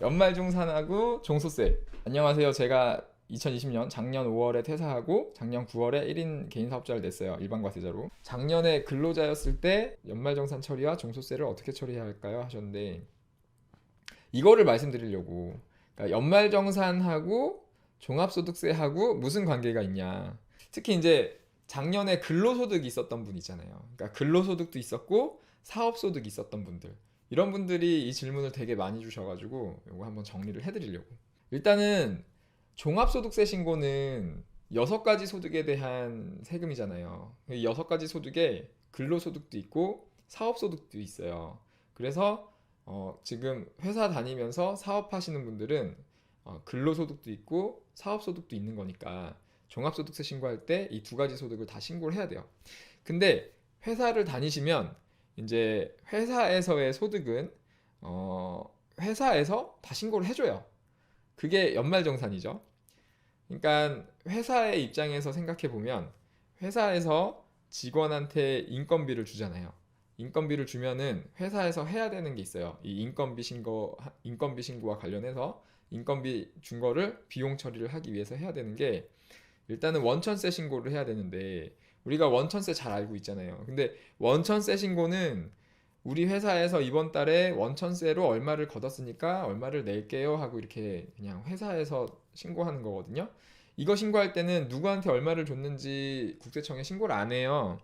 연말정산하고 종소세. 안녕하세요. 제가 2020년 작년 5월에 퇴사하고 작년 9월에 1인 개인 사업자를 냈어요. 일반 과세자로. 작년에 근로자였을 때 연말정산 처리와 종소세를 어떻게 처리해야 할까요? 하셨는데 이거를 말씀드리려고. 그러니까 연말정산하고 종합소득세하고 무슨 관계가 있냐. 특히 이제 작년에 근로소득이 있었던 분 있잖아요. 그러니까 근로소득도 있었고 사업소득이 있었던 분들. 이런 분들이 이 질문을 되게 많이 주셔가지고 이거 한번 정리를 해드리려고. 일단은 종합소득세 신고는 6가지 소득에 대한 세금이잖아요. 이 6가지 소득에 근로소득도 있고 사업소득도 있어요. 그래서 지금 회사 다니면서 사업하시는 분들은 근로소득도 있고 사업소득도 있는 거니까 종합소득세 신고할 때 이 2가지 소득을 다 신고를 해야 돼요. 근데 회사를 다니시면 이제 회사에서의 소득은 회사에서 다 신고를 해줘요. 그게 연말정산이죠. 그러니까 회사의 입장에서 생각해 보면 회사에서 직원한테 인건비를 주잖아요. 인건비를 주면은 회사에서 해야 되는 게 있어요. 이 인건비 신고와 관련해서 인건비 준 거를 비용 처리를 하기 위해서 해야 되는 게 일단은 원천세 신고를 해야 되는데 우리가 원천세 잘 알고 있잖아요. 근데 원천세 신고는 우리 회사에서 이번 달에 원천세로 얼마를 걷었으니까 얼마를 낼게요 하고 이렇게 그냥 회사에서 신고하는 거거든요. 이거 신고할 때는 누구한테 얼마를 줬는지 국세청에 신고를 안 해요.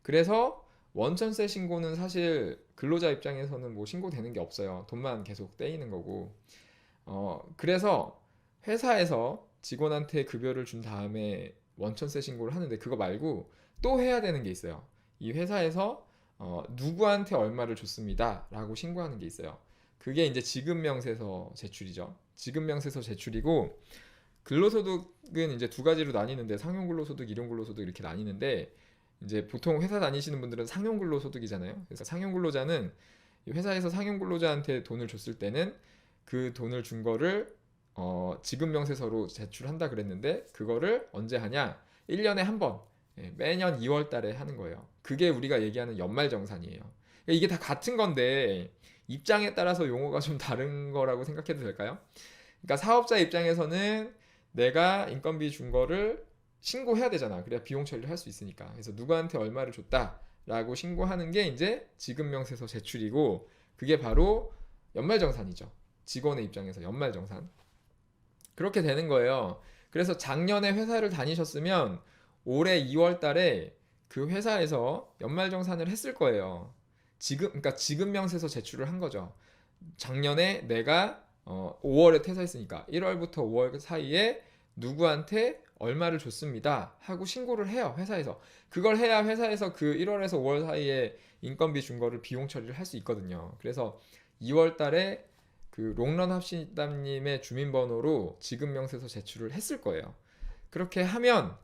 그래서 원천세 신고는 사실 근로자 입장에서는 뭐 신고되는 게 없어요. 돈만 계속 떼이는 거고. 그래서 회사에서 직원한테 급여를 준 다음에 원천세 신고를 하는데 그거 말고 또 해야 되는 게 있어요. 이 회사에서 누구한테 얼마를 줬습니다 라고 신고하는 게 있어요. 그게 이제 지급명세서 제출이죠. 지급명세서 제출이고 근로소득은 이제 2가지로 나뉘는데 상용근로소득, 일용근로소득 이렇게 나뉘는데 이제 보통 회사 다니시는 분들은 상용근로소득이잖아요. 그래서 상용근로자는 회사에서 상용근로자한테 돈을 줬을 때는 그 돈을 준 거를 지급명세서로 제출한다 그랬는데 그거를 언제 하냐? 1년에 한 번, 매년 2월 달에 하는 거예요. 그게 우리가 얘기하는 연말정산이에요. 이게 다 같은 건데 입장에 따라서 용어가 좀 다른 거라고 생각해도 될까요? 그러니까 사업자 입장에서는 내가 인건비 준 거를 신고해야 되잖아. 그래야 비용 처리를 할 수 있으니까. 그래서 누구한테 얼마를 줬다라고 신고하는 게 이제 지급명세서 제출이고 그게 바로 연말정산이죠. 직원의 입장에서 연말정산. 그렇게 되는 거예요. 그래서 작년에 회사를 다니셨으면 올해 2월 달에 그 회사에서 연말정산을 했을 거예요. 그러니까 지급명세서 제출을 한 거죠. 작년에 내가 5월에 퇴사했으니까 1월부터 5월 사이에 누구한테 얼마를 줬습니다 하고 신고를 해요, 회사에서. 그걸 해야 회사에서 그 1월에서 5월 사이에 인건비 준 거를 비용 처리를 할 수 있거든요. 그래서 2월 달에 그 롱런 합시담님의 주민번호로 지급명세서 제출을 했을 거예요. 그렇게 하면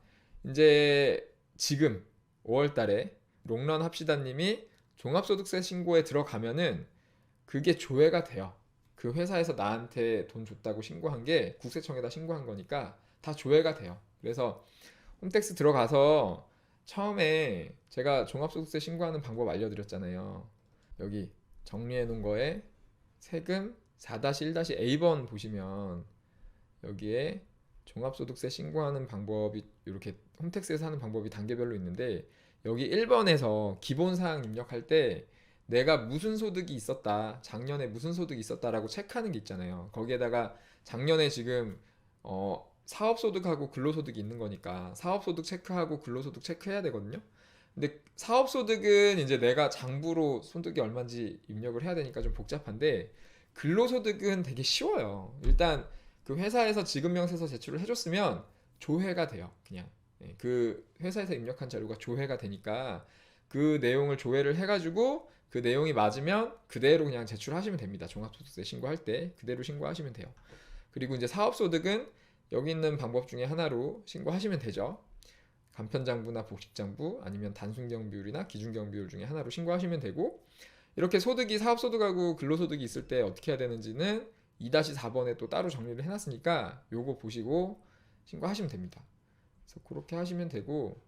이제 지금 5월 달에 롱런 합시다님이 종합소득세 신고에 들어가면은 그게 조회가 돼요. 그 회사에서 나한테 돈 줬다고 신고한 게 국세청에다 신고한 거니까 다 조회가 돼요. 그래서 홈택스 들어가서 처음에 제가 종합소득세 신고하는 방법 알려드렸잖아요. 여기 정리해 놓은 거에 세금 4-1-A번 보시면 여기에 종합소득세 신고하는 방법이 이렇게 홈택스에서 하는 방법이 단계별로 있는데 여기 1번에서 기본사항 입력할 때 내가 무슨 소득이 있었다, 작년에 무슨 소득이 있었다라고 체크하는 게 있잖아요. 거기에다가 작년에 지금 사업소득하고 근로소득이 있는 거니까 사업소득 체크하고 근로소득 체크해야 되거든요. 근데 사업소득은 이제 내가 장부로 소득이 얼마인지 입력을 해야 되니까 좀 복잡한데 근로소득은 되게 쉬워요. 일단 그 회사에서 지급명세서 제출을 해줬으면 조회가 돼요. 그냥 그 회사에서 입력한 자료가 조회가 되니까 그 내용을 조회를 해가지고 그 내용이 맞으면 그대로 그냥 제출하시면 됩니다. 종합소득세 신고할 때 그대로 신고하시면 돼요. 그리고 이제 사업소득은 여기 있는 방법 중에 하나로 신고하시면 되죠. 간편장부나 복식장부 아니면 단순경비율이나 기준경비율 중에 하나로 신고하시면 되고 이렇게 소득이 사업소득하고 근로소득이 있을 때 어떻게 해야 되는지는 2-4번에 또 따로 정리를 해놨으니까 요거 보시고 신고하시면 됩니다. 그래서 그렇게 하시면 되고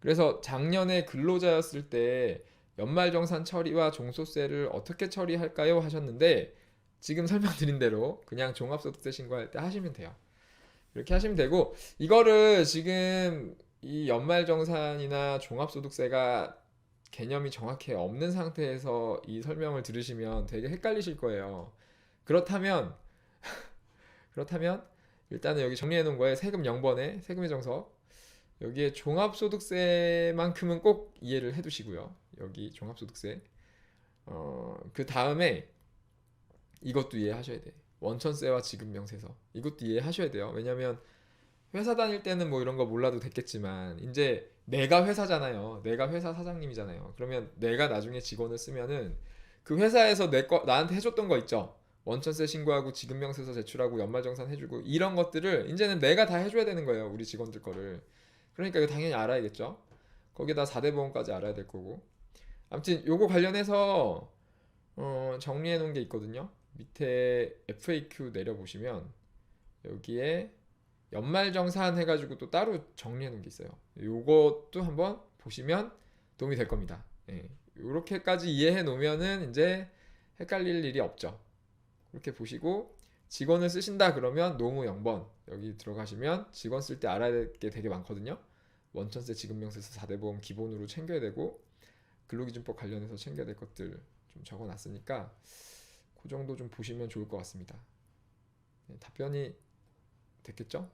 그래서 작년에 근로자였을 때 연말정산 처리와 종소세를 어떻게 처리할까요? 하셨는데 지금 설명드린 대로 그냥 종합소득세 신고할 때 하시면 돼요. 이렇게 하시면 되고 이거를 지금 이 연말정산이나 종합소득세가 개념이 정확히 없는 상태에서 이 설명을 들으시면 되게 헷갈리실 거예요. 그렇다면 그렇다면 일단은 여기 정리해 놓은 거에 세금 0번에 세금의 정석 여기에 종합소득세만큼은 꼭 이해를 해 두시고요. 여기 종합소득세 그 다음에 이것도 이해하셔야 돼. 원천세와 지급명세서 이것도 이해하셔야 돼요. 왜냐면 회사 다닐 때는 뭐 이런 거 몰라도 됐겠지만 이제 내가 회사잖아요. 내가 회사 사장님이잖아요. 그러면 내가 나중에 직원을 쓰면은 그 회사에서 나한테 해줬던 거 있죠. 원천세 신고하고 지급명세서 제출하고 연말정산 해주고 이런 것들을 이제는 내가 다 해줘야 되는 거예요. 우리 직원들 거를. 그러니까 이거 당연히 알아야겠죠. 거기다 4대 보험까지 알아야 될 거고. 아무튼 요거 관련해서 정리해 놓은 게 있거든요. 밑에 FAQ 내려보시면 여기에 연말정산 해가지고 또 따로 정리해 놓은 게 있어요. 요것도 한번 보시면 도움이 될 겁니다. 예. 요렇게까지 이해해 놓으면은 이제 헷갈릴 일이 없죠. 이렇게 보시고 직원을 쓰신다 그러면 노무 0번 여기 들어가시면 직원 쓸 때 알아야 될 게 되게 많거든요. 원천세 지급명세서 4대 보험 기본으로 챙겨야 되고 근로기준법 관련해서 챙겨야 될 것들 좀 적어 놨으니까 그 정도 좀 보시면 좋을 것 같습니다. 네, 답변이 됐겠죠?